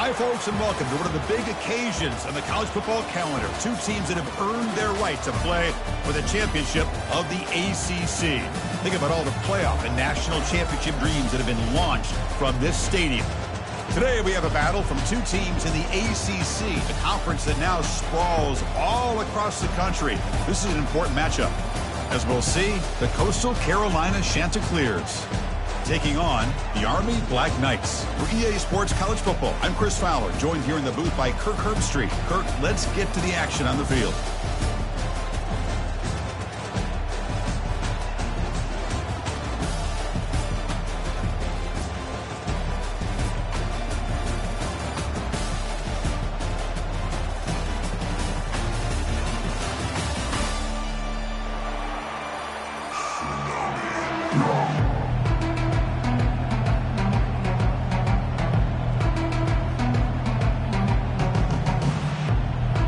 Hi, folks, and welcome to one of the big occasions on the college football calendar. Two teams that have earned their right to play for the championship of the ACC. Think about all the playoff and national championship dreams that have been launched from this stadium. Today, we have a battle from two teams in the ACC, a conference that now sprawls all across the country. This is an important matchup. As we'll see, the Coastal Carolina Chanticleers taking on the Army Black Knights. For EA Sports College Football, I'm Chris Fowler, joined here in the booth by Kirk Herbstreit. Kirk, let's get to the action on the field.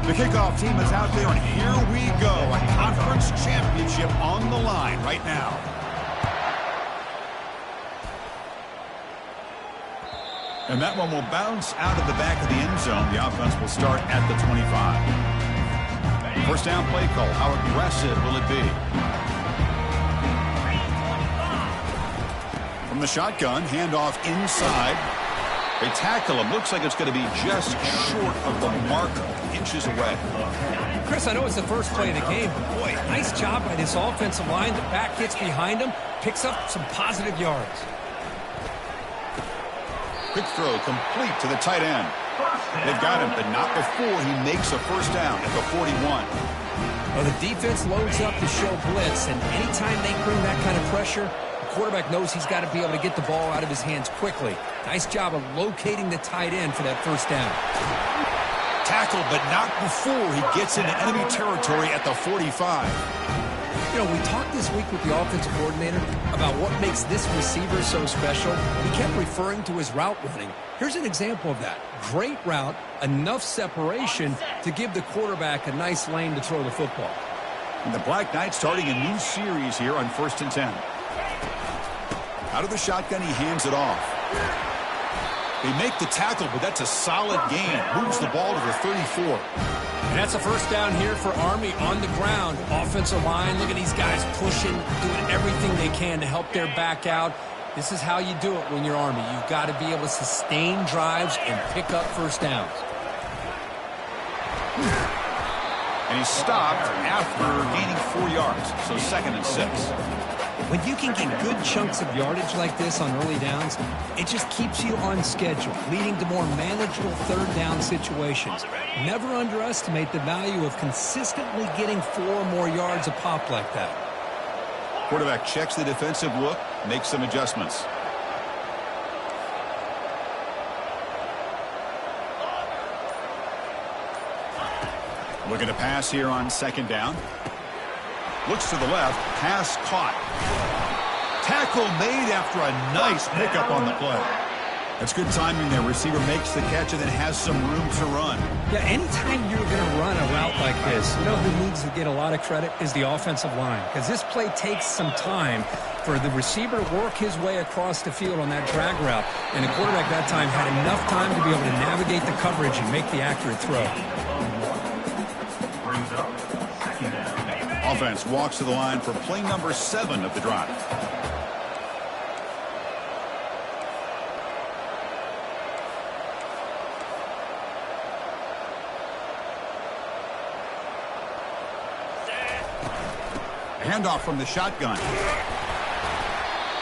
The kickoff team is out there, and here we go. A conference championship on the line right now. And that one will bounce out of the back of the end zone. The offense will start at the 25. First down play call. How aggressive will it be? From the shotgun, handoff inside. They tackle him. Looks like it's going to be just short of the marker, inches away. Chris, I know it's the first play of the game, but boy, nice job by this offensive line. The back gets behind him, picks up some positive yards. Quick throw complete to the tight end. They've got him, but not before he makes a first down at the 41. Well, the defense loads up to show blitz, and anytime they bring that kind of pressure, the quarterback knows he's got to be able to get the ball out of his hands quickly. Nice job of locating the tight end for that first down. Tackled, but not before he gets into enemy territory at the 45. You know, we talked this week with the offensive coordinator about what makes this receiver so special. He kept referring to his route running. Here's an example of that. Great route, enough separation to give the quarterback a nice lane to throw the football. And the Black Knights starting a new series here on 1st and 10. Out of the shotgun, he hands it off. They make the tackle, but that's a solid gain. Moves the ball to the 34. And that's a first down here for Army on the ground. Offensive line, look at these guys pushing, doing everything they can to help their back out. This is how you do it when you're Army. You've got to be able to sustain drives and pick up first downs. And he's stopped after gaining 4 yards, so 2nd and 6. When you can get good chunks of yardage like this on early downs, it just keeps you on schedule, leading to more manageable third down situations. Never underestimate the value of consistently getting 4 or more yards a pop like that. Quarterback checks the defensive look, makes some adjustments. Looking to pass here on 2nd down. Looks to the left, pass caught. Tackle made after a nice pickup on the play. That's good timing there. Receiver makes the catch and then has some room to run. Yeah, anytime you're going to run a route like this, you know who needs to get a lot of credit is the offensive line. Because this play takes some time for the receiver to work his way across the field on that drag route. And the quarterback that time had enough time to be able to navigate the coverage and make the accurate throw. Offense walks to the line for play number 7 of the drive. Handoff from the shotgun.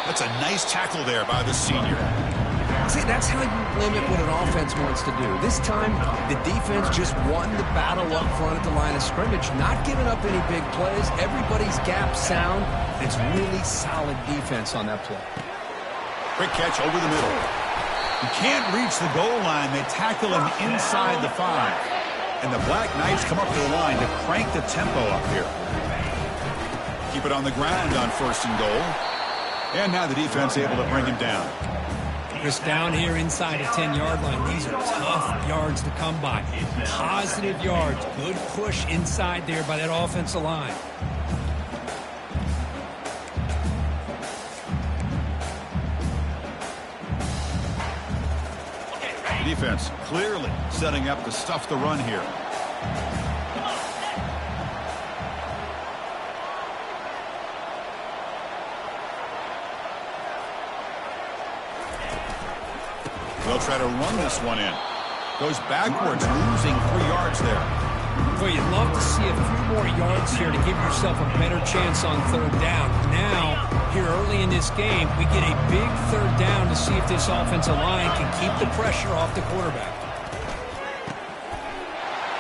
That's a nice tackle there by the senior. See, that's how you limit what an offense wants to do. This time, the defense just won the battle up front at the line of scrimmage, not giving up any big plays. Everybody's gap sound. It's really solid defense on that play. Quick catch over the middle. He can't reach the goal line. They tackle him inside the 5. And the Black Knights come up to the line to crank the tempo up here. Keep it on the ground on 1st and goal. And now the defense able to bring him down. Just down here inside the 10-yard line. These are tough yards to come by. Positive yards. Good push inside there by that offensive line. Defense clearly setting up to stuff the run here. They'll try to run this one in. Goes backwards, losing 3 yards there. Well, you'd love to see a few more yards here to give yourself a better chance on 3rd down. Now, here early in this game, we get a big 3rd down to see if this offensive line can keep the pressure off the quarterback.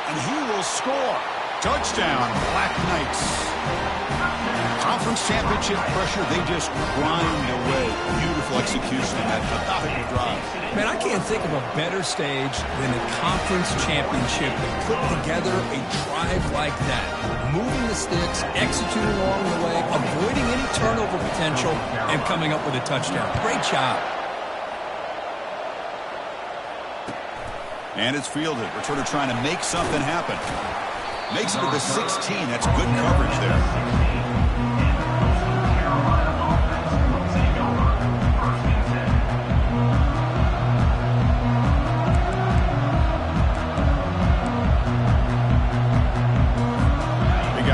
And he will score. Touchdown, Black Knights. Conference championship pressure, they just grind away. Beautiful execution in that methodical drive. Man, I can't think of a better stage than a conference championship to put together a drive like that. Moving the sticks, executing along the way, avoiding any turnover potential, and coming up with a touchdown. Great job. And it's fielded. Returner trying to make something happen. Makes it to the 16. That's good coverage there.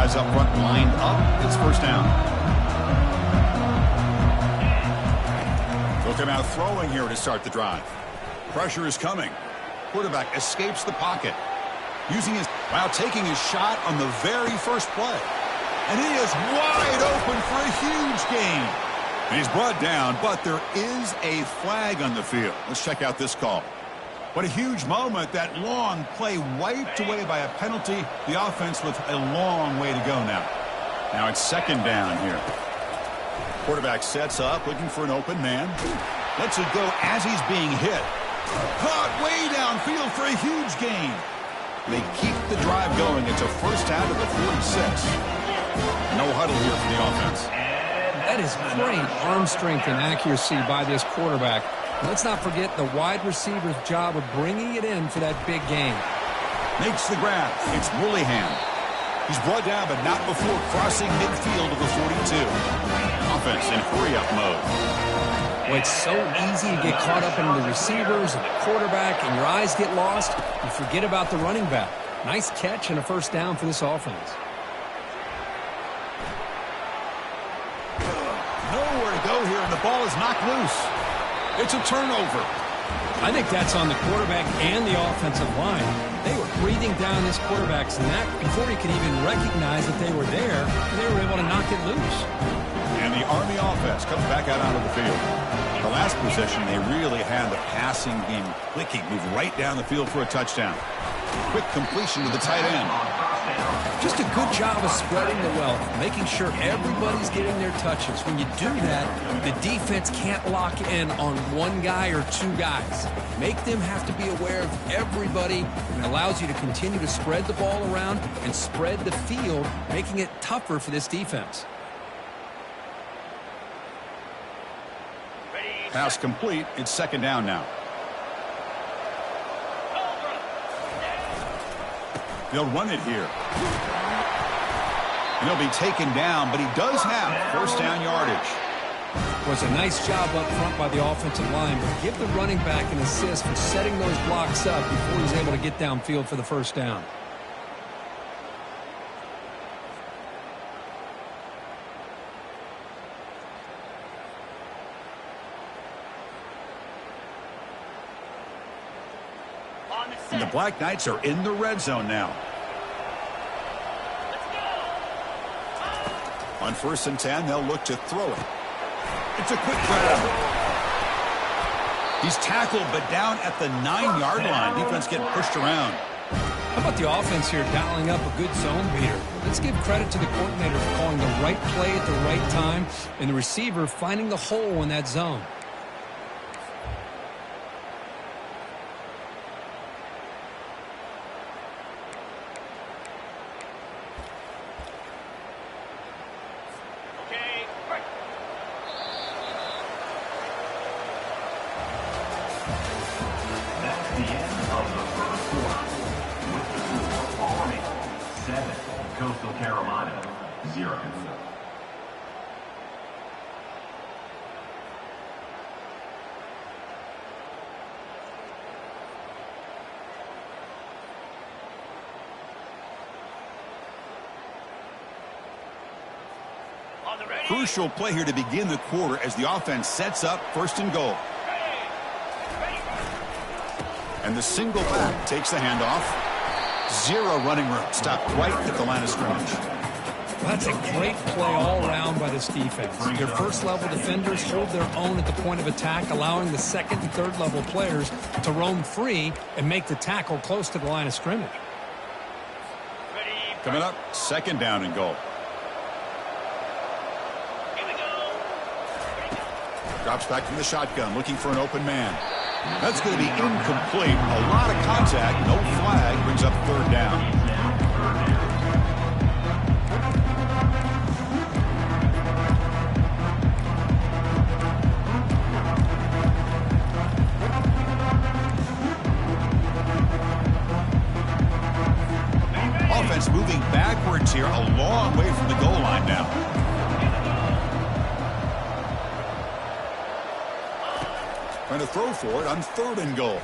Up front, lined up. It's 1st down. They'll come out throwing here to start the drive. Pressure is coming. Quarterback escapes the pocket. While taking his shot on the very first play. And he is wide open for a huge gain. And he's brought down, but there is a flag on the field. Let's check out this call. What a huge moment. That long play wiped away by a penalty. The offense with a long way to go now. Now it's 2nd down here. Quarterback sets up, looking for an open man. Lets it go as he's being hit. Caught way downfield for a huge gain. They keep the drive going. It's a 1st down to the 46. No huddle here for the offense. That is great arm strength and accuracy by this quarterback. Let's not forget the wide receiver's job of bringing it in for that big gain. Makes the grab. It's Willingham. He's brought down, but not before crossing midfield of the 42. Offense in hurry-up mode. Well, it's so easy to get caught up in the receivers and the quarterback, and your eyes get lost. You forget about the running back. Nice catch and a 1st down for this offense. Nowhere to go here, and the ball is knocked loose. It's a turnover. I think that's on the quarterback and the offensive line. They were breathing down this quarterback's neck before he could even recognize that they were there, and they were able to knock it loose. And the Army offense comes back out onto the field. The last possession, they really had the passing game clicking, moved right down the field for a touchdown. Quick completion to the tight end. Just a good job of spreading the wealth, making sure everybody's getting their touches. When you do that, the defense can't lock in on one guy or 2 guys. Make them have to be aware of everybody, and allows you to continue to spread the ball around and spread the field, making it tougher for this defense. Pass complete. It's 2nd down now. They'll run it here. And he'll be taken down, but he does have 1st down yardage. Was a nice job up front by the offensive line, but give the running back an assist for setting those blocks up before he's able to get downfield for the 1st down. And the Black Knights are in the red zone now. On 1st and 10, they'll look to throw it. It's a quick grab. He's tackled, but down at the 9-yard line. Defense getting pushed around. How about the offense here dialing up a good zone beater? Let's give credit to the coordinator for calling the right play at the right time, and the receiver finding the hole in that zone. Crucial play here to begin the quarter as the offense sets up 1st and goal. And the single back takes the handoff. 0 running room. Stopped right at the line of scrimmage. Well, that's a great play all around by this defense. Your first-level defenders hold their own at the point of attack, allowing the second and third-level players to roam free and make the tackle close to the line of scrimmage. Coming up, 2nd down and goal. Drops back from the shotgun, looking for an open man. That's going to be incomplete. A lot of contact, no flag, brings up 3rd down. Offense moving backwards here, a long way from the goal line now. Trying to throw for it on 3rd and goal.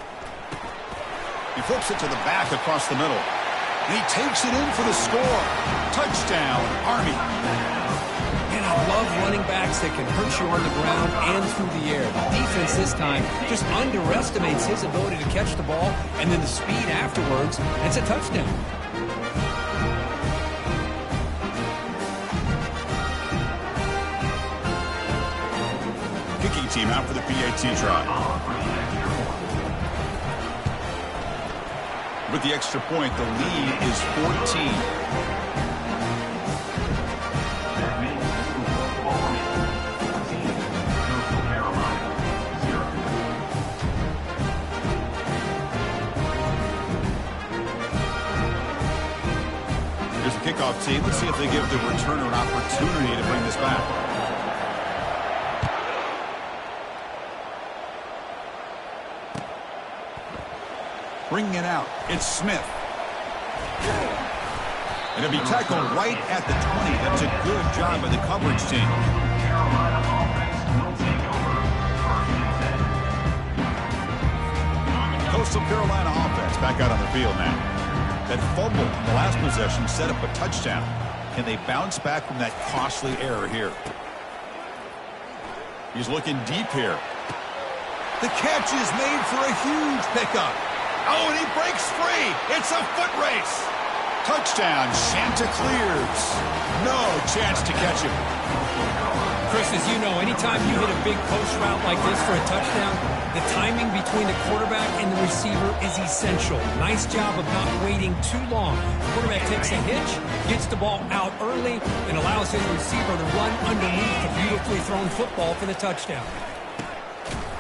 He flips it to the back across the middle. And he takes it in for the score. Touchdown, Army. And I love running backs that can hurt you on the ground and through the air. The defense this time just underestimates his ability to catch the ball, and then the speed afterwards. It's a touchdown. Kicking team out for the PAT try. With the extra point, the lead is 14. Here's the kickoff team. Let's see if they give the returner an opportunity to bring this back. Bringing it out, it's Smith. And it'll be tackled right at the 20. That's a good job by the coverage team. Coastal Carolina offense back out on the field now. That fumble in the last possession set up a touchdown. Can they bounce back from that costly error here? He's looking deep here. The catch is made for a huge pickup. Oh, and he breaks free. It's a foot race. Touchdown, Chanticleers. No chance to catch him. Chris, as you know, anytime you hit a big post route like this for a touchdown, the timing between the quarterback and the receiver is essential. Nice job of not waiting too long. The quarterback takes a hitch, gets the ball out early, and allows his receiver to run underneath the beautifully thrown football for the touchdown.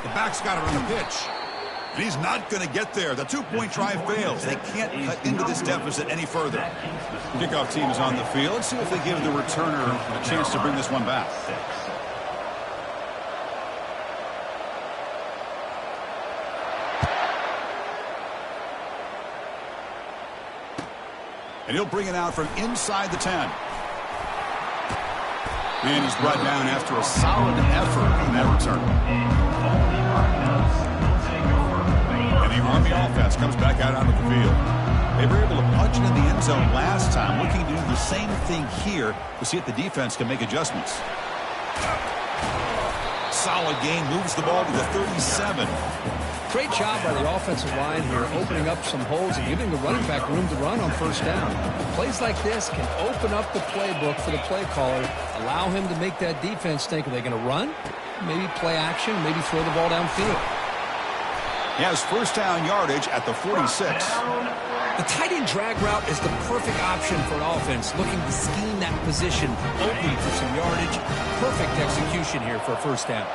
The back's got it on the pitch. And he's not going to get there. The 2-point try fails. They can't cut into this deficit any further. Kickoff team is on the field. Let's see if they give the returner a chance to bring this one back. And he'll bring it out from inside the 10. And he's brought down after a solid effort on that return. Army offense comes back out onto the field. They were able to punch it in the end zone last time, looking to do the same thing here to see if the defense can make adjustments. Solid game, moves the ball to the 37. Great job by the offensive line here, opening up some holes and giving the running back room to run on 1st down. Plays like this can open up the playbook for the play caller, allow him to make that defense think, are they going to run? Maybe play action, maybe throw the ball downfield. He has 1st down yardage at the 46. The tight end drag route is the perfect option for an offense looking to scheme that position open for some yardage. Perfect execution here for a 1st down.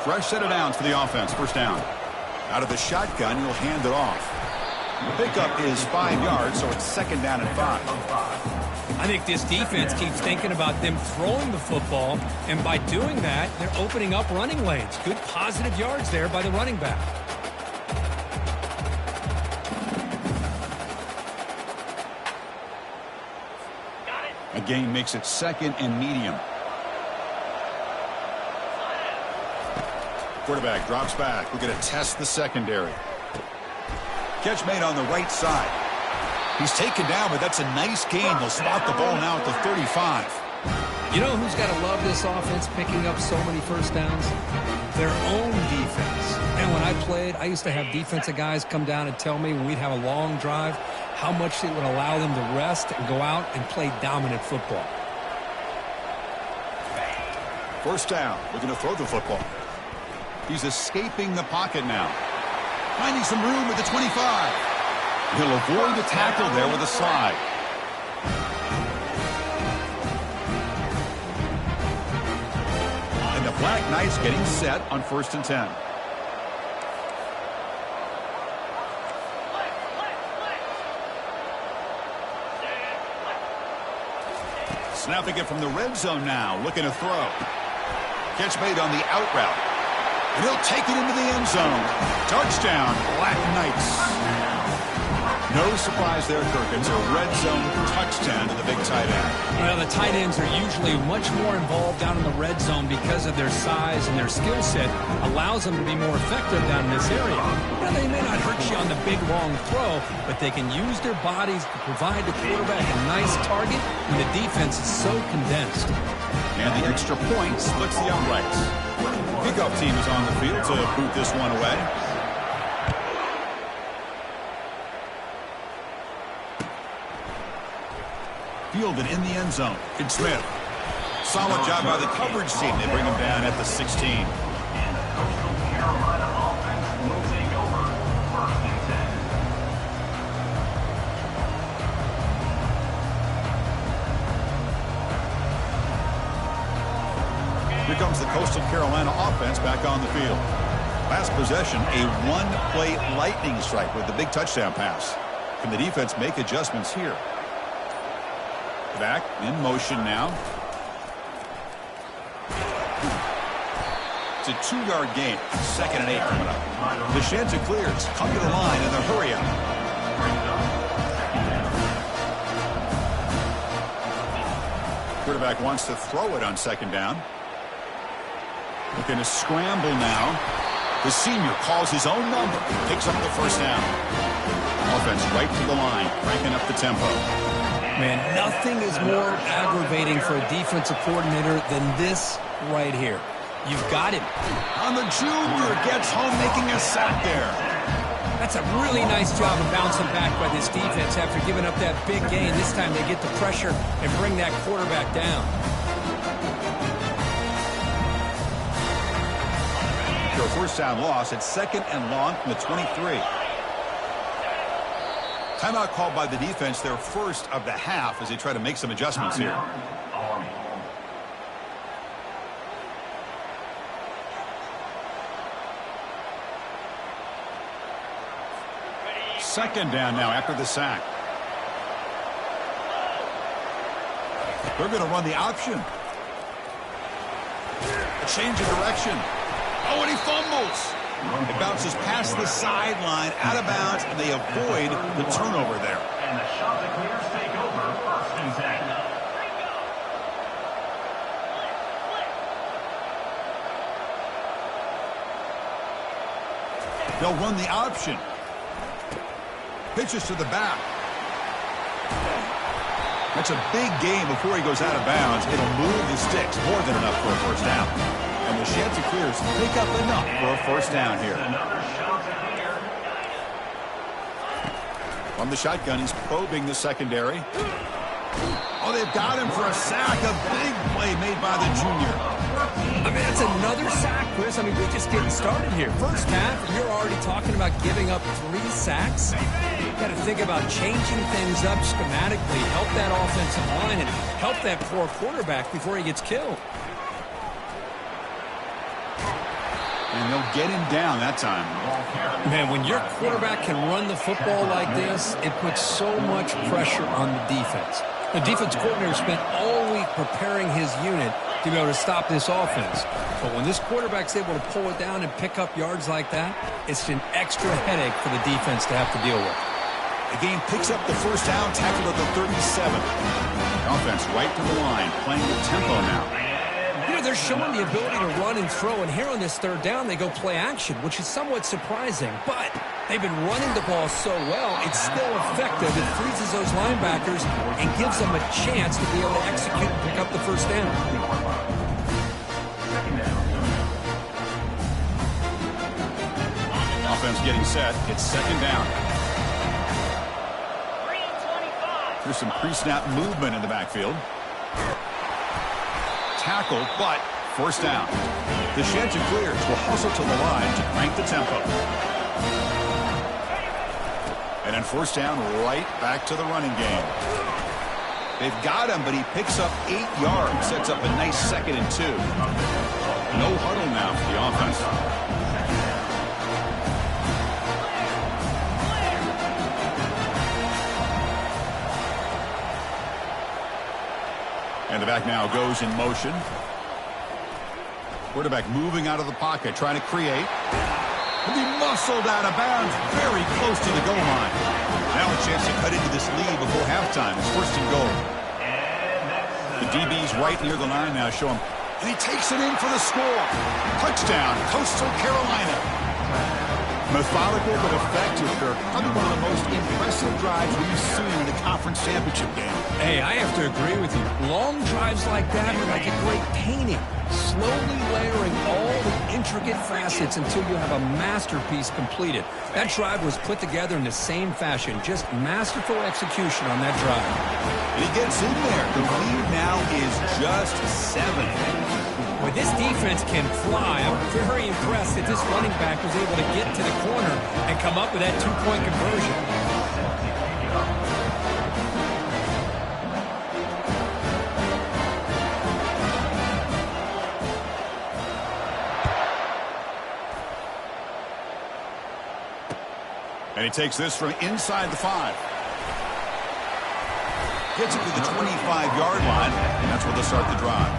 Fresh set of downs for the offense. 1st down. Out of the shotgun, he'll hand it off. The pickup is 5 yards, so it's 2nd down and 5. I think this defense keeps thinking about them throwing the football, and by doing that, they're opening up running lanes. Good positive yards there by the running back. A gain makes it 2nd and medium. Quarterback drops back. We're going to test the secondary. Catch made on the right side. He's taken down, but that's a nice gain. They'll spot the ball now at the 35. You know who's got to love this offense picking up so many first downs? Their own defense. And when I played, I used to have defensive guys come down and tell me when we'd have a long drive how much it would allow them to rest and go out and play dominant football. First down, looking to throw the football. He's escaping the pocket now. Finding some room at the 25. He'll avoid the tackle there with a slide. And the Black Knights getting set on 1st and 10. Snapping it from the red zone now, looking to throw. Catch made on the out route. And he'll take it into the end zone. Touchdown, Black Knights. No surprise there, Kirk. It's a red zone touchdown to the big tight end. Well, the tight ends are usually much more involved down in the red zone because of their size and their skill set allows them to be more effective down in this area. Now, they may not hurt you on the big, long throw, but they can use their bodies to provide the quarterback a nice target when the defense is so condensed. And the extra point splits the uprights. Kickoff team is on the field to boot this one away. Fielded in the end zone. It's Smith. Solid job by the coverage team. They bring him down at the 16. Here comes the Coastal Carolina offense back on the field. Last possession, a one-play lightning strike with the big touchdown pass. Can the defense make adjustments here? Back in motion now. It's a 2-yard gain. 2nd and 8 coming up. The Chanticleers come to the line in the hurry up. Quarterback wants to throw it on 2nd down. Looking to scramble now. The senior calls his own number. Picks up the 1st down. Offense right to the line, cranking up the tempo. Man, nothing is more aggravating for a defensive coordinator than this right here. You've got him. On the junior, gets home making a sack there. That's a really nice job of bouncing back by this defense after giving up that big gain. This time they get the pressure and bring that quarterback down. Their 1st down loss at 2nd and long from the 23. Timeout called by the defense, their first of the half as they try to make some adjustments here. 2nd down now after the sack. They're going to run the option. A change of direction. Oh, and he fumbles. It bounces past the sideline, out of bounds, and they avoid the turnover there. And the Chanticleers take over 1st and 10. They'll run the option. Pitches to the back. That's a big gain before he goes out of bounds. It'll move the sticks, more than enough for a 1st down. And the Chanticleers pick up enough for a 1st down here. From the shotgun, he's probing the secondary. Oh, they've got him for a sack. A big play made by the junior. I mean, that's another sack, Chris. I mean, we're just getting started here. First half, and you're already talking about giving up 3 sacks. You've got to think about changing things up schematically, help that offensive line, and help that poor quarterback before he gets killed. And they'll get him down that time. Man, when your quarterback can run the football like this, it puts so much pressure on the defense. The defense coordinator spent all week preparing his unit to be able to stop this offense. But when this quarterback's able to pull it down and pick up yards like that, it's an extra headache for the defense to have to deal with. The game picks up the 1st down, tackled at the 37. Offense right to the line, playing with tempo now. You Yeah, they're showing the ability to run and throw, and here on this third down, they go play action, which is somewhat surprising. But they've been running the ball so well, it's still effective. It freezes those linebackers and gives them a chance to be able to execute and pick up the first down. Offense getting set. It's second down. There's some pre-snap movement in the backfield. Tackle, but first down. The sheds and clears will hustle to the line to crank the tempo. And then first down, right back to the running game. They've got him, but he picks up 8 yards. Sets up a nice 2nd and 2. No huddle now for the offense. And the back now goes in motion. Quarterback moving out of the pocket, trying to create. And he muscled out of bounds, very close to the goal line. Now a chance to cut into this lead before halftime. It's first and goal. The DB's right near the line now. Show him. And he takes it in for the score. Touchdown, Coastal Carolina. Methodical but effective. They're probably one of the most impressive drives we've seen in a conference championship game. Hey, I have to agree with you. Long drives like that are like a great painting. Slowly layering all the intricate facets until you have a masterpiece completed. That drive was put together in the same fashion. Just masterful execution on that drive. And he gets in there. The lead now is just 7. Boy, this defense can fly. I'm very impressed that this running back was able to get to the corner and come up with that 2-point conversion. And he takes this from inside the 5. Gets it to the 25-yard line, and that's where they'll start the drive.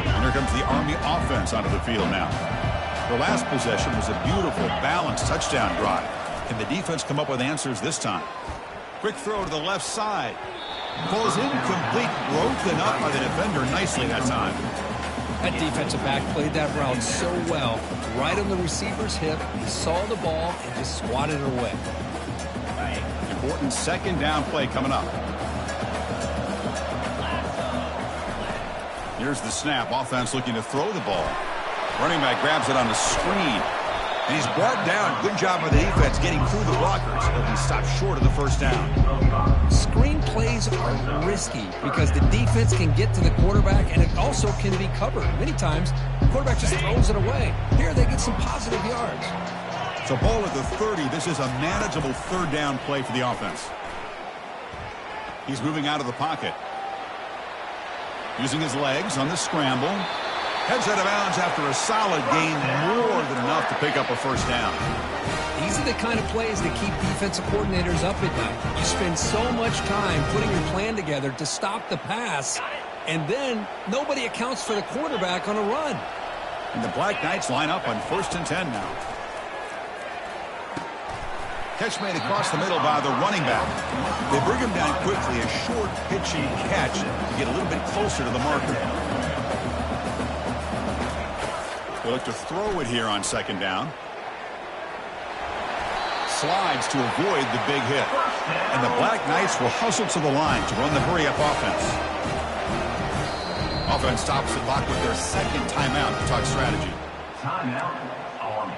And here comes the Army offense onto the field now. The last possession was a beautiful, balanced touchdown drive. Can the defense come up with answers this time? Quick throw to the left side. Falls incomplete, broken up by the defender nicely that time. That defensive back played that route so well. Right on the receiver's hip, he saw the ball and just swatted it away. Important second down play coming up. Here's the snap. Offense looking to throw the ball. Running back grabs it on the screen. And he's brought down. Good job by the defense getting through the blockers. He'll be stopped short of the first down. Screen plays are risky because the defense can get to the quarterback and it also can be covered. Many times, the quarterback just throws it away. Here they get some positive yards. So ball at the 30. This is a manageable third down play for the offense. He's moving out of the pocket. Using his legs on the scramble. Heads out of bounds after a solid gain, more than enough to pick up a first down. These are the kind of plays that keep defensive coordinators up at night. You spend so much time putting your plan together to stop the pass, and then nobody accounts for the quarterback on a run. And the Black Knights line up on 1st and 10 now. Catch made across the middle by the running back. They bring him down quickly, a short pitching catch to get a little bit closer to the marker. They look to throw it here on second down. Slides to avoid the big hit. And the Black Knights will hustle to the line to run the hurry-up offense. Offense stops the clock with their second timeout to talk strategy. Timeout, Army.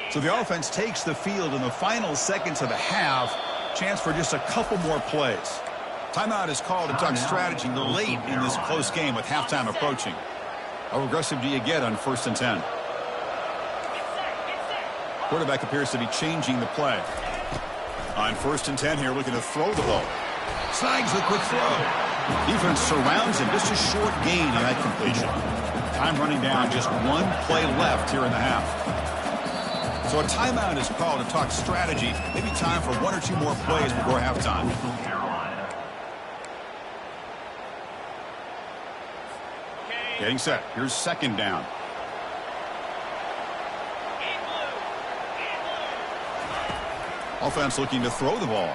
So the offense takes the field in the final seconds of the half. Chance for just a couple more plays. Timeout is called to talk strategy late in this close game with halftime approaching. How aggressive do you get on 1st and 10? Quarterback appears to be changing the play. On 1st and 10 here, looking to throw the ball. Snags the quick throw. Defense surrounds him. Just a short gain on that completion. Time running down. Just one play left here in the half. So a timeout is called to talk strategy. Maybe time for 1 or 2 more plays before halftime. Getting set. Here's 2nd down. Offense looking to throw the ball.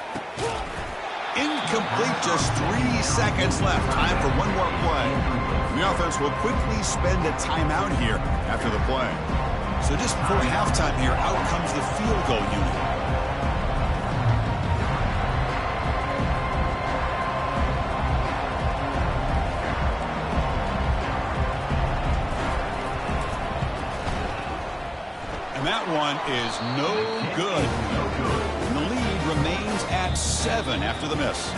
Incomplete, just 3 seconds left. Time for 1 more play. The offense will quickly spend a timeout here after the play. So just before halftime here, out comes the field goal unit. And that one is no good. And the lead remains at 7 after the miss.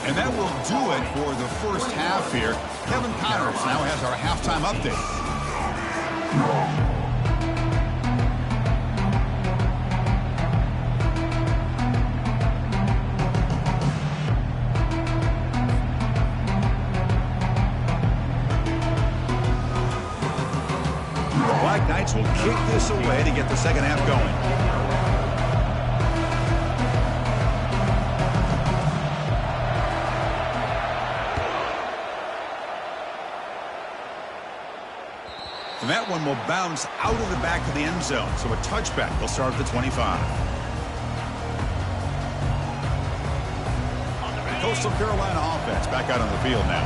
And that will do it for the first half here. Kevin Connors now has our halftime update. Black Knights will kick this away to get the second half going. And that one will bounce out of the back of the end zone. So a touchback will start at the 25. The Coastal Carolina offense back out on the field now.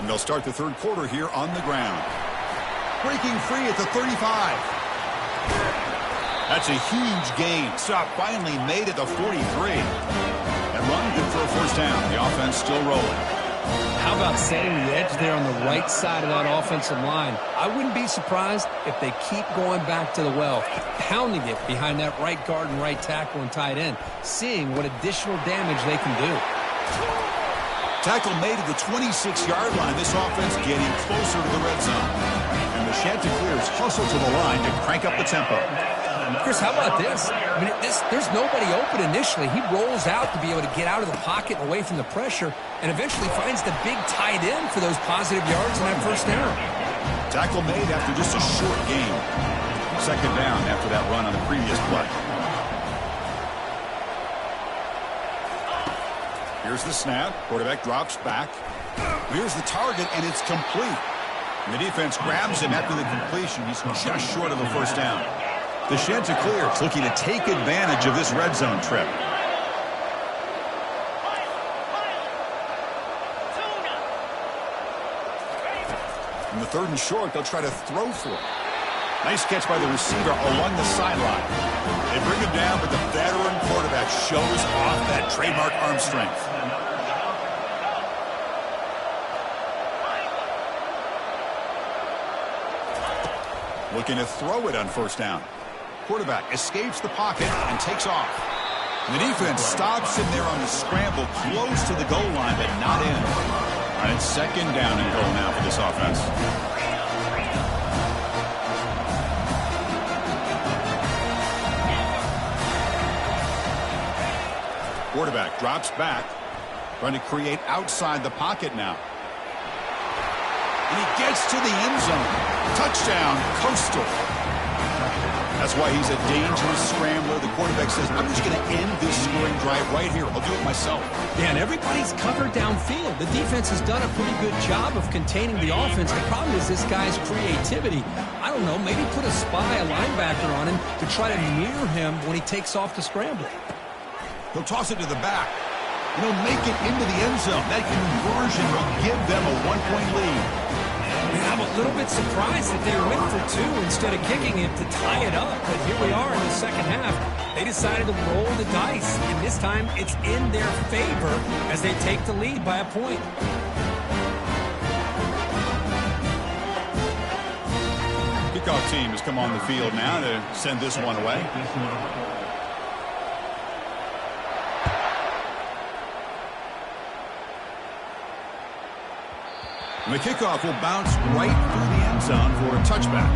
And they'll start the 3rd quarter here on the ground. Breaking free at the 35. That's a huge gain. Stop finally made at the 43. And run good for a 1st down. The offense still rolling. How about setting the edge there on the right side of that offensive line? I wouldn't be surprised if they keep going back to the well, pounding it behind that right guard and right tackle and tight end, seeing what additional damage they can do. Tackle made at the 26-yard line. This offense getting closer to the red zone. And the Chanticleers hustle to the line to crank up the tempo. Chris, how about this? I mean, there's nobody open initially. He rolls out to be able to get out of the pocket and away from the pressure and eventually finds the big tight end for those positive yards in that 1st down. Tackle made after just a short gain. 2nd down after that run on the previous play. Here's the snap. Quarterback drops back. Here's the target, and it's complete. And the defense grabs him after the completion. He's just short of a 1st down. The Chanticleers looking to take advantage of this red zone trip. In the 3rd and short, they'll try to throw for it. Nice catch by the receiver along the sideline. They bring him down, but the veteran quarterback shows off that trademark arm strength. Looking to throw it on 1st down. Quarterback escapes the pocket and takes off. And the defense stops him there on the scramble, close to the goal line, but not in. All right, 2nd down and goal now for this offense. Quarterback drops back, trying to create outside the pocket now. And he gets to the end zone. Touchdown, Coastal. That's why he's a dangerous scrambler. The quarterback says, I'm just going to end this scoring drive right here. I'll do it myself. Yeah, and everybody's covered downfield. The defense has done a pretty good job of containing the offense. The problem is this guy's creativity. I don't know, maybe put a spy, a linebacker on him to try to near him when he takes off to scramble. He'll toss it to the back. And he'll make it into the end zone. That conversion will give them a 1-point lead. I'm a little bit surprised that they went for 2 instead of kicking it to tie it up. But here we are in the 2nd half. They decided to roll the dice. And this time it's in their favor as they take the lead by a point. Kickoff team has come on the field now to send this one away. And the kickoff will bounce right through the end zone for a touchback.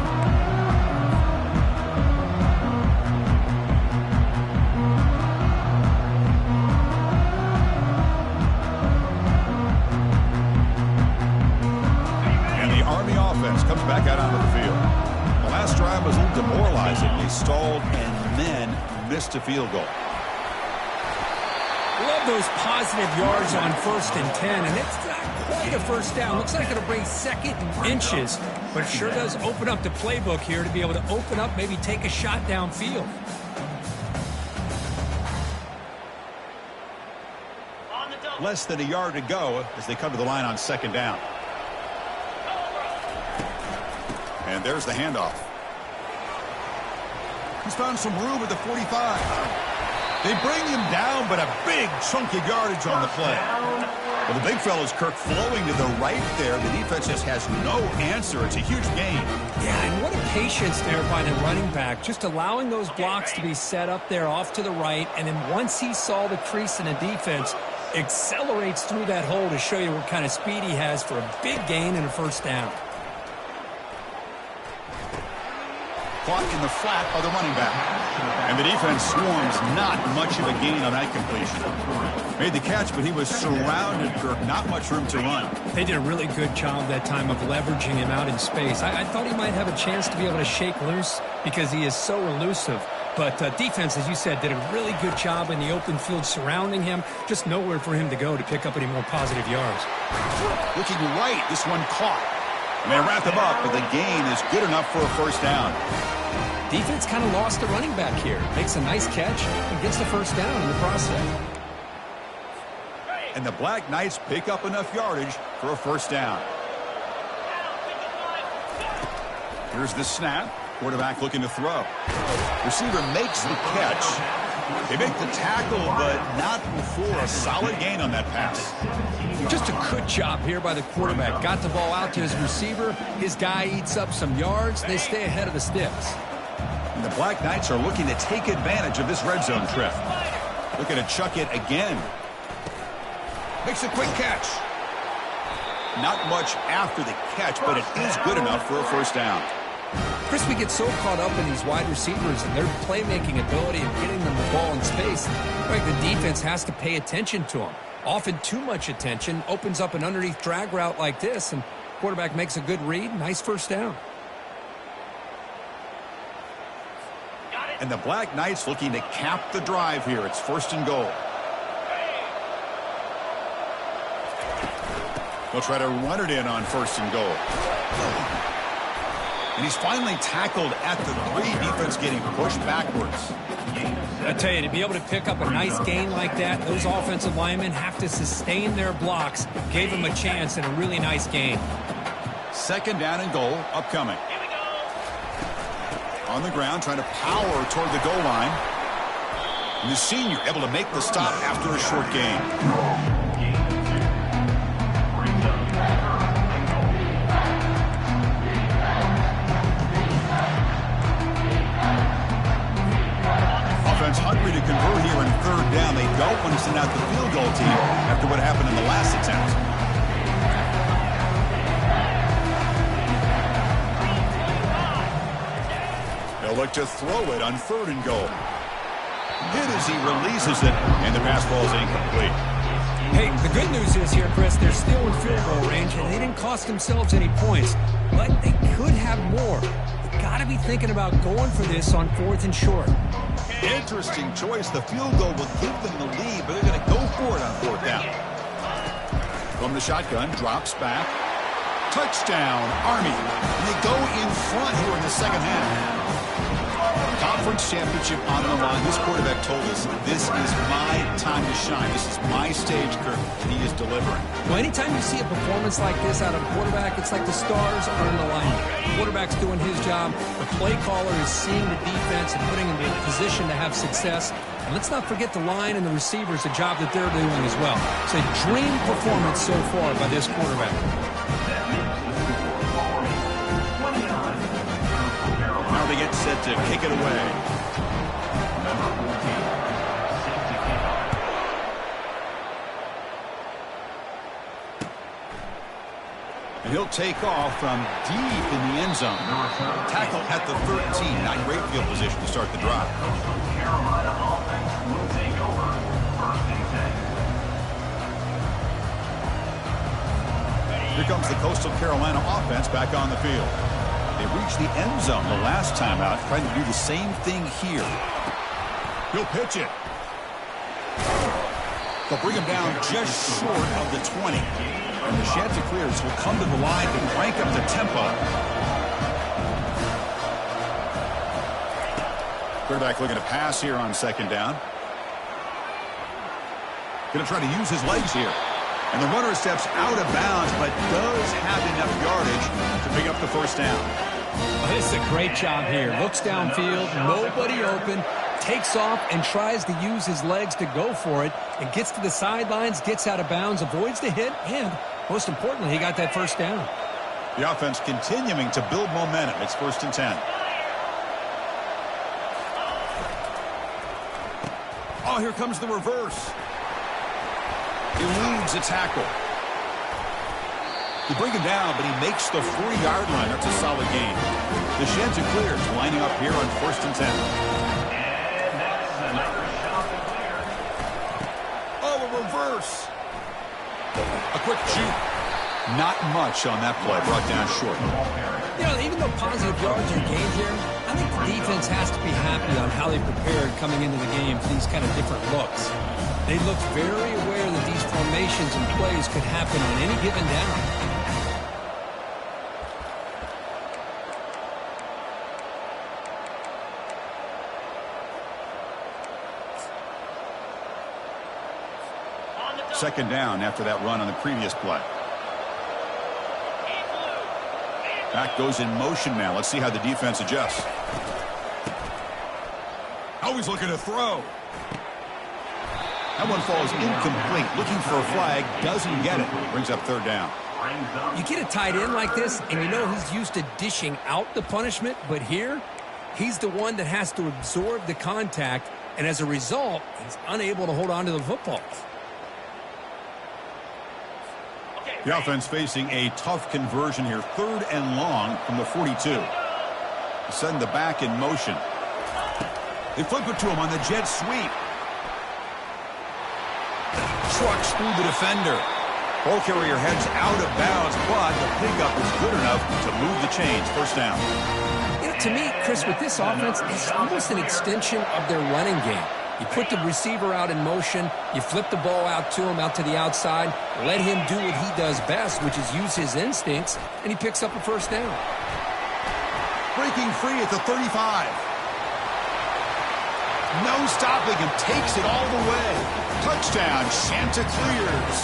Army offense comes back out onto the field. The last drive was a little demoralizing. They stalled and then missed a field goal. Love those positive yards on 1st and 10, and it's not quite a first down. Looks like it'll bring 2nd and inches, but it sure does open up the playbook here to be able to open up, maybe take a shot downfield. Less than a yard to go as they come to the line on 2nd down. And there's the handoff. He's found some room at the 45. They bring him down, but a big chunk of yardage on the play. Well, the big fella's Kirk flowing to the right there. The defense just has no answer. It's a huge gain. Yeah, and what a patience there by the running back, just allowing those blocks to be set up there off to the right, and then once he saw the crease in the defense, accelerates through that hole to show you what kind of speed he has for a big gain and a 1st down. Caught in the flat by the running back. And the defense swarms, not much of a gain on that completion. Made the catch, but he was surrounded, Kirk. Not much room to run. They did a really good job that time of leveraging him out in space. I thought he might have a chance to be able to shake loose because he is so elusive. But defense, as you said, did a really good job in the open field surrounding him. Just nowhere for him to go to pick up any more positive yards. Looking right, this one caught. And they wrap him up, but the gain is good enough for a 1st down. Defense kind of lost the running back here. Makes a nice catch and gets the 1st down in the process. And the Black Knights pick up enough yardage for a 1st down. Here's the snap. Quarterback looking to throw. Receiver makes the catch. They make the tackle, but not before a solid gain on that pass. Just a good job here by the quarterback. Got the ball out to his receiver. His guy eats up some yards. They stay ahead of the sticks. And the Black Knights are looking to take advantage of this red zone trip. Looking to chuck it again. Makes a quick catch. Not much after the catch, but it is good enough for a 1st down. Chris, we get so caught up in these wide receivers and their playmaking ability and getting them the ball in space. Right, the defense has to pay attention to them. Often too much attention opens up an underneath drag route like this, and quarterback makes a good read. Nice 1st down. And the Black Knights looking to cap the drive here. It's 1st and goal. They'll try to run it in on 1st and goal. And he's finally tackled at the 3. Defense getting pushed backwards. I tell you, to be able to pick up a nice gain like that, those offensive linemen have to sustain their blocks. Gave them a chance and a really nice gain. 2nd down and goal upcoming. On the ground, trying to power toward the goal line. And the senior able to make the stop after a short gain. Offense hungry to convert here in 3rd down. They don't want to send out the field goal team after what happened in the last attempt. They'll look to throw it on 3rd and goal. Hit as he releases it, and the pass ball is incomplete. Hey, the good news is here, Chris, they're still in field goal range, and they didn't cost themselves any points, but they could have more. They've got to be thinking about going for this on 4th and short. Interesting choice. The field goal will give them the lead, but they're going to go for it on 4th down. From the shotgun, drops back. Touchdown, Army. And they go in front here in the 2nd half. Conference championship on the line. This quarterback told us, this is my time to shine. This is my stage, Kirk, and he is delivering. Well, anytime you see a performance like this out of a quarterback, it's like the stars are in alignment. The quarterback's doing his job. The play caller is seeing the defense and putting him in a position to have success. And let's not forget the line and the receivers, the job that they're doing as well. It's a dream performance so far by this quarterback. Now they get set to kick it away. And he'll take off from deep in the end zone. Tackle at the 13. Not great field position to start the drive. Carolina offense will take over 1st and 10. Here comes the Coastal Carolina offense back on the field. They reached the end zone the last time out, trying to do the same thing here. He'll pitch it. They'll bring him down just short of the 20. And the Chanticleers will come to the line to crank up the tempo. Quarterback looking to pass here on second down. Going to try to use his legs here. And the runner steps out of bounds, but does have enough yardage to pick up the first down. Well, this is a great job here. Looks downfield, nobody open, takes off and tries to use his legs to go for it, and gets to the sidelines, gets out of bounds, avoids the hit, and most importantly, he got that first down. The offense continuing to build momentum. It's 1st and 10. Oh, here comes the reverse. Eludes a tackle. They bring him down, but he makes the 40-yard line. That's a solid gain. The Chanticleers lining up here on 1st and 10. And that's another shot to clear. Oh, a reverse. A quick shoot. Not much on that play. Brought down short. You know, even though positive yards are gained here, I think the defense has to be happy on how they prepared coming into the game for these kind of different looks. They looked very aware that these formations and plays could happen on any given down. Second down after that run on the previous play. Back goes in motion now. Let's see how the defense adjusts. Always looking to throw. That one falls incomplete. Looking for a flag. Doesn't get it. Brings up third down. You get a tight end like this, and you know he's used to dishing out the punishment, but here, he's the one that has to absorb the contact, and as a result, he's unable to hold on to the football. The offense facing a tough conversion here. 3rd and long from the 42. Send the back in motion. They flip it to him on the jet sweep. Trucks through the defender. Ball carrier heads out of bounds, but the pickup is good enough to move the chains. First down. You know, to me, Chris, with this offense, it's almost an extension of their running game. You put the receiver out in motion, you flip the ball out to him, out to the outside, let him do what he does best, which is use his instincts, and he picks up a first down. Breaking free at the 35. No stopping him, takes it all the way. Touchdown, Chanticleers.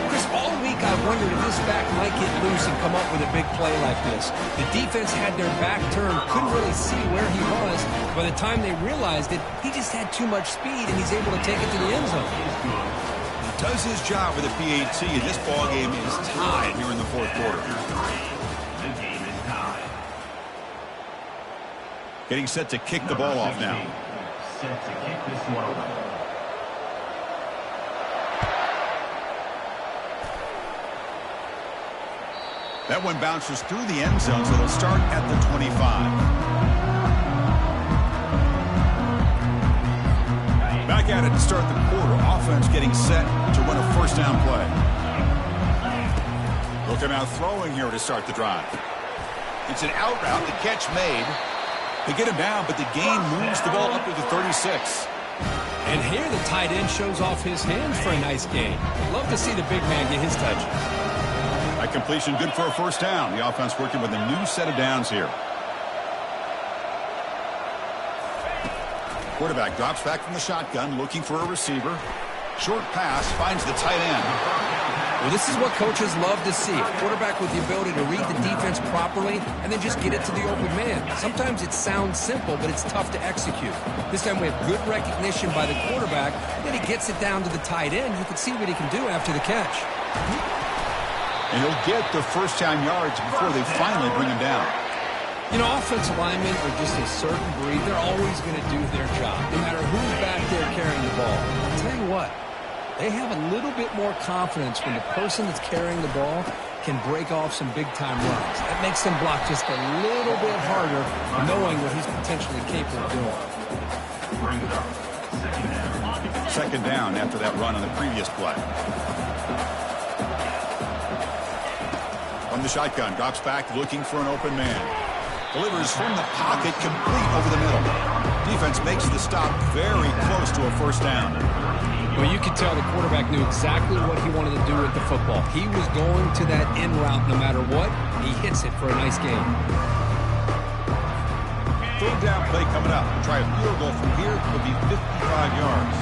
Chris, all week I wondered if this back might get loose and come up with a big play like this. The defense had their back turned, couldn't really see where he was. By the time they realized it, he just had too much speed, and he's able to take it to the end zone. He does his job with a PAT, and this ball game is tied here in the 4th quarter. The game is tied. Getting set to kick the ball off now. Set to kick this one away. That one bounces through the end zone, so they'll start at the 25. Back at it to start the quarter. Offense getting set to run a first down play. Looking out throwing here to start the drive. It's an out route, the catch made. They get him down, but the gain moves the ball up to the 36. And here the tight end shows off his hands for a nice gain. Love to see the big man get his touches. That completion good for a first down. The offense working with a new set of downs here. Quarterback drops back from the shotgun, looking for a receiver. Short pass, finds the tight end. Well, this is what coaches love to see. A quarterback with the ability to read the defense properly and then just get it to the open man. Sometimes it sounds simple, but it's tough to execute. This time we have good recognition by the quarterback. Then he gets it down to the tight end. You can see what he can do after the catch. And he'll get the first down yards before they finally bring him down. You know, offensive linemen are just a certain breed. They're always going to do their job, no matter who's back there carrying the ball. I'll tell you what, they have a little bit more confidence when the person that's carrying the ball can break off some big-time runs. That makes them block just a little bit harder, knowing what he's potentially capable of doing. Second down after that run on the previous play. From the shotgun, drops back looking for an open man. Delivers from the pocket, complete over the middle. Defense makes the stop very close to a first down. Well, you could tell the quarterback knew exactly what he wanted to do with the football. He was going to that in route no matter what. He hits it for a nice gain. Third down play coming up. Try a field goal from here. It'll be 55 yards.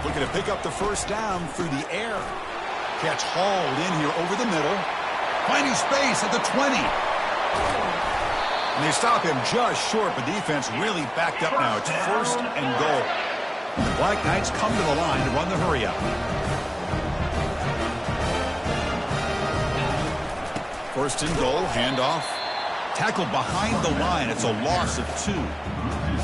Looking to pick up the first down through the air. Catch hauled in here over the middle. Finding space at the 20. And they stop him just short, but defense really backed up now. It's first and goal. The Black Knights come to the line to run the hurry up. First and goal, handoff. Tackled behind the line. It's a loss of 2.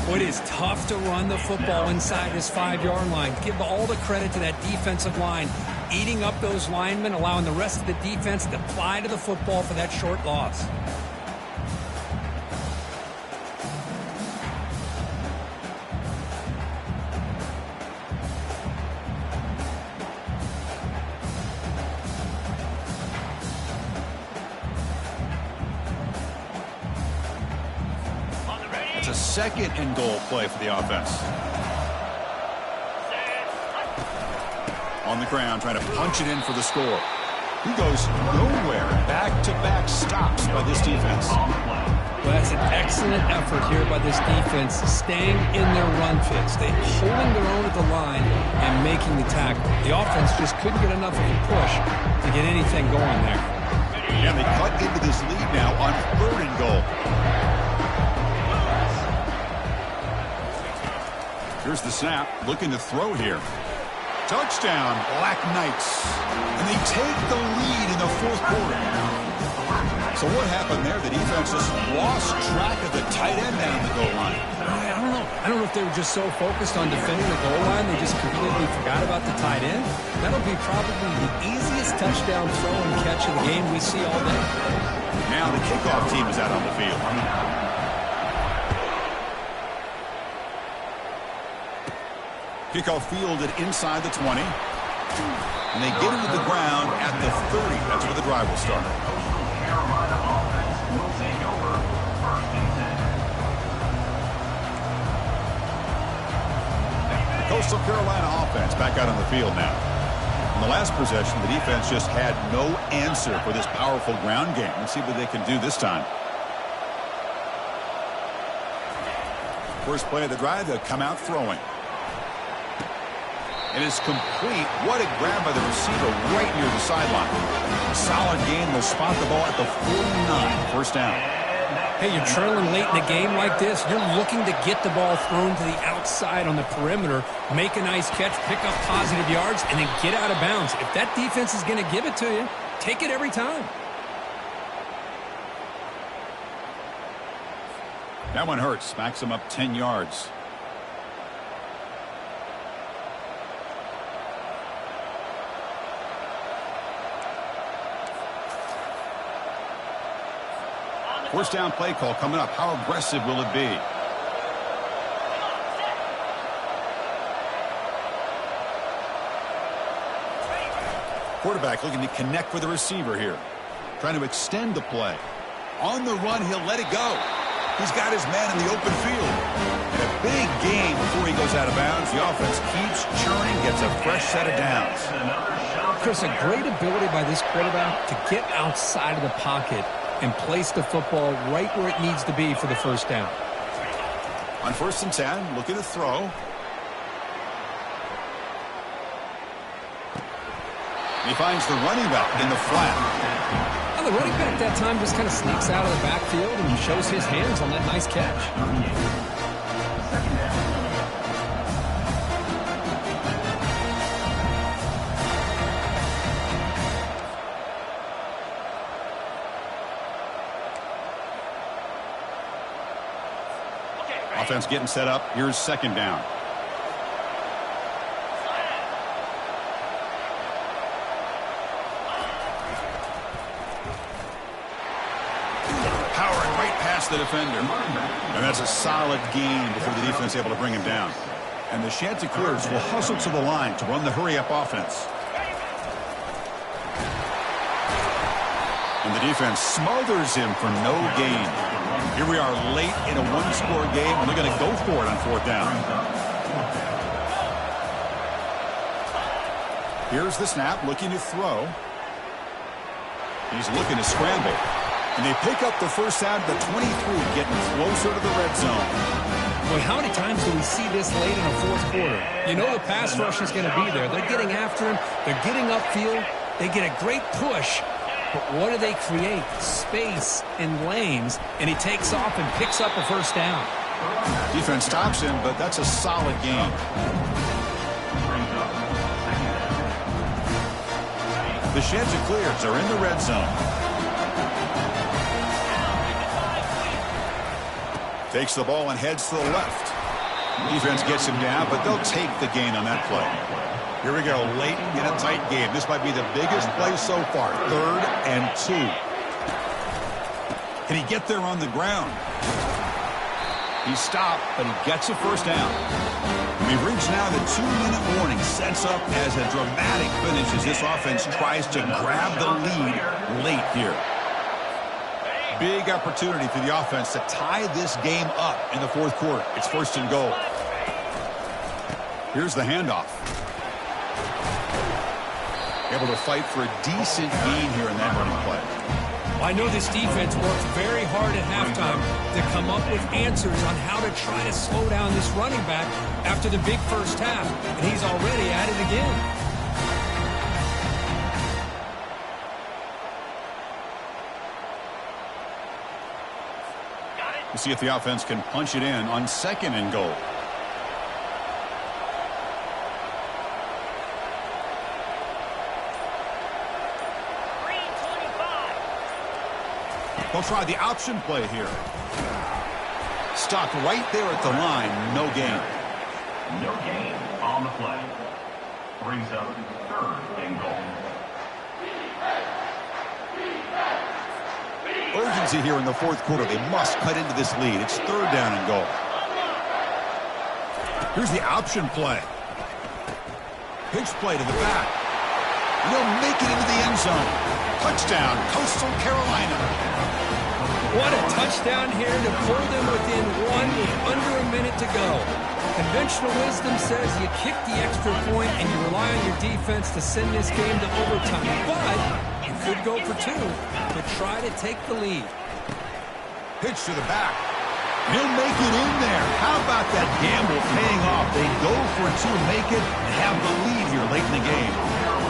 Well, it is tough to run the football inside this 5-yard line. Give all the credit to that defensive line. Eating up those linemen, allowing the rest of the defense to fly to the football for that short loss. It's a second and goal play for the offense. On the ground, trying to punch it in for the score. He goes nowhere. Back-to-back stops by this defense. Well, that's an excellent effort here by this defense, staying in their run fits. They're holding their own at the line and making the tackle. The offense just couldn't get enough of a push to get anything going there. And they cut into this lead now on third and goal. Here's the snap, looking to throw here. Touchdown, Black Knights. And they take the lead in the fourth quarter. So what happened there? The defense just lost track of the tight end down the goal line. I don't know. I don't know if they were just so focused on defending the goal line they just completely forgot about the tight end. That'll be probably the easiest touchdown throw and catch of the game we see all day. Now the kickoff team is out on the field. Kickoff fielded inside the 20. And they get him to the ground at the 30. That's where the drive will start. Carolina offense will take over first and 10. Coastal Carolina offense back out on the field now. In the last possession, the defense just had no answer for this powerful ground game. Let's see what they can do this time. First play of the drive, they'll come out throwing. It is complete. What a grab by the receiver right near the sideline. Solid gain. Will spot the ball at the 49. First down. Hey, you're trailing late in the game like this. You're looking to get the ball thrown to the outside on the perimeter, make a nice catch, pick up positive yards, and then get out of bounds. If that defense is going to give it to you, take it every time. That one hurts. Smacks him up 10 yards. First down play call coming up. How aggressive will it be? Quarterback looking to connect with the receiver here. Trying to extend the play. On the run, he'll let it go. He's got his man in the open field. And a big gain before he goes out of bounds. The offense keeps churning, gets a fresh set of downs. Chris, a great ability by this quarterback to get outside of the pocket and place the football right where it needs to be for the first down. On first and 10, looking to throw. He finds the running back in the flat. Well, the running back that time just kind of sneaks out of the backfield and shows his hands on that nice catch. Offense getting set up. Here's second down. Powering right past the defender. And that's a solid gain before the defense is able to bring him down. And the Chanticleers will hustle to the line to run the hurry-up offense. And the defense smothers him for no gain. Here we are late in a one-score game, and they're going to go for it on 4th down. Here's the snap, looking to throw. He's looking to scramble. And they pick up the first down at the 23, getting closer to the red zone. Boy, how many times do we see this late in a 4th quarter? You know the pass rush is going to be there. They're getting after him. They're getting upfield. They get a great push. But what do they create? Space and lanes. And he takes off and picks up a first down. Defense stops him, but that's a solid gain. The sheds are cleared. They're in the red zone. Takes the ball and heads to the left. Defense gets him down, but they'll take the gain on that play. Here we go, late in a tight game. This might be the biggest play so far. 3rd and 2. Can he get there on the ground? He stopped, but he gets a first down. We've reached now the 2-minute warning. Sets up as a dramatic finish as this offense tries to grab the lead late here. Big opportunity for the offense to tie this game up in the 4th quarter. It's 1st and goal. Here's the handoff. Able to fight for a decent gain here in that running play. I know this defense worked very hard at halftime to come up with answers on how to try to slow down this running back after the big first half. And he's already at it again. We'll see if the offense can punch it in on 2nd and goal. They'll try the option play here. Stuck right there at the line. No gain. No gain on the play. Brings up 3rd and goal. Urgency here in the 4th quarter. They must cut into this lead. It's 3rd down and goal. Here's the option play. Pitch play to the back. And they'll make it into the end zone. Touchdown, Coastal Carolina. What a touchdown here to pull them within 1 with under a minute to go. Conventional wisdom says you kick the extra point and you rely on your defense to send this game to overtime. But you could go for 2 to try to take the lead. Pitch to the back. He'll make it in there. How about that gamble paying off? They go for 2, make it, and have the lead here late in the game.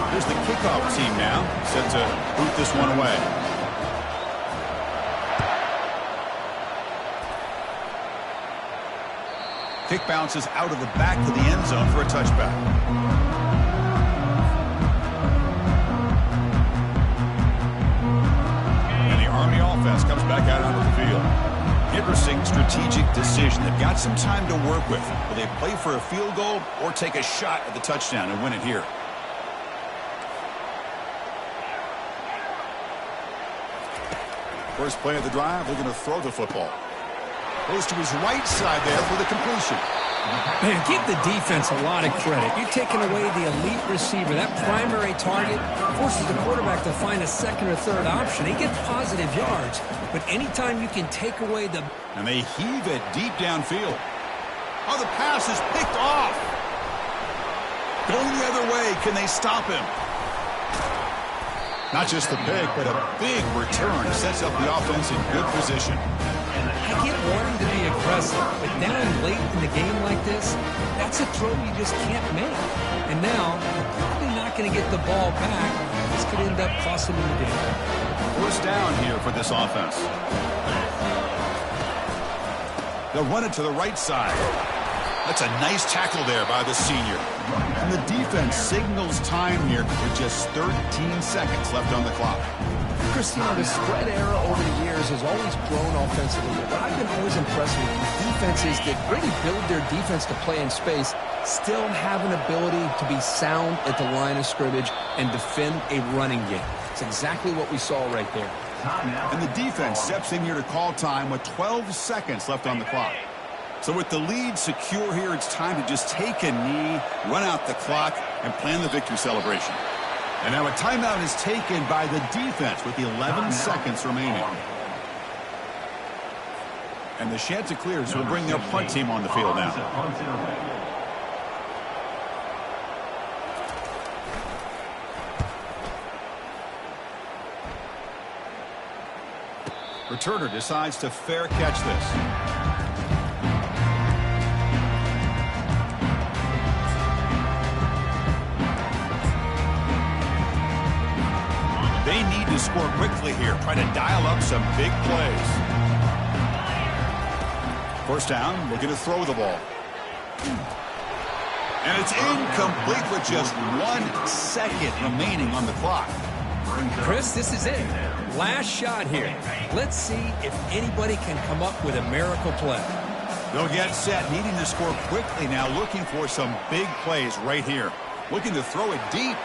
Here's the kickoff team now, set to boot this one away. Kick bounces out of the back of the end zone for a touchback. And the Army offense comes back out onto the field. Interesting strategic decision. They've got some time to work with. Will they play for a field goal or take a shot at the touchdown and win it here? First play of the drive, they're going to throw the football. Goes to his right side there for the completion. Man, give the defense a lot of credit. You're taking away the elite receiver. That primary target forces the quarterback to find a 2nd or 3rd option. He gets positive yards, but anytime you can take away the... And they heave it deep downfield. Oh, the pass is picked off. Going the other way, can they stop him? Not just the pick, but a big return sets up the offense in good position. I get wanting to be aggressive, but down late in the game like this, that's a throw you just can't make. And now, you're probably not going to get the ball back. This could end up costing them the game. First down here for this offense. They'll run it to the right side. That's a nice tackle there by the senior. And the defense signals time here with just 13 seconds left on the clock. Christine, the spread era over the years has always grown offensively. But I've been always impressed with defenses that really build their defense to play in space, still have an ability to be sound at the line of scrimmage and defend a running game. It's exactly what we saw right there. And the defense steps in here to call time with 12 seconds left on the clock. So with the lead secure here, it's time to just take a knee, run out the clock, and plan the victory celebration. And now a timeout is taken by the defense with 11 seconds remaining. And the Chanticleers will bring their punt team on the field now. Returner decides to fair catch this. They need to score quickly here, trying to dial up some big plays. First down, looking to throw the ball. And it's incomplete with just 1 second remaining on the clock. Chris, this is it. Last shot here. Let's see if anybody can come up with a miracle play. They'll get set, needing to score quickly now, looking for some big plays right here. Looking to throw it deep.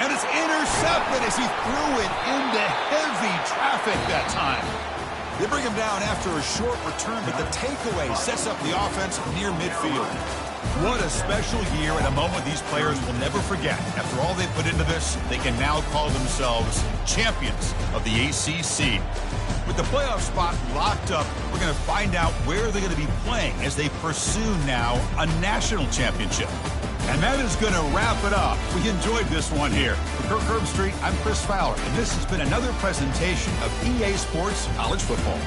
And it's intercepted as he threw it into heavy traffic that time. They bring him down after a short return, but the takeaway sets up the offense near midfield. What a special year and a moment these players will never forget. After all they put into this, they can now call themselves champions of the ACC. With the playoff spot locked up, we're going to find out where they're going to be playing as they pursue now a national championship. And that is going to wrap it up. We enjoyed this one here. For Kirk Herbstreit, I'm Chris Fowler, and this has been another presentation of EA Sports College Football.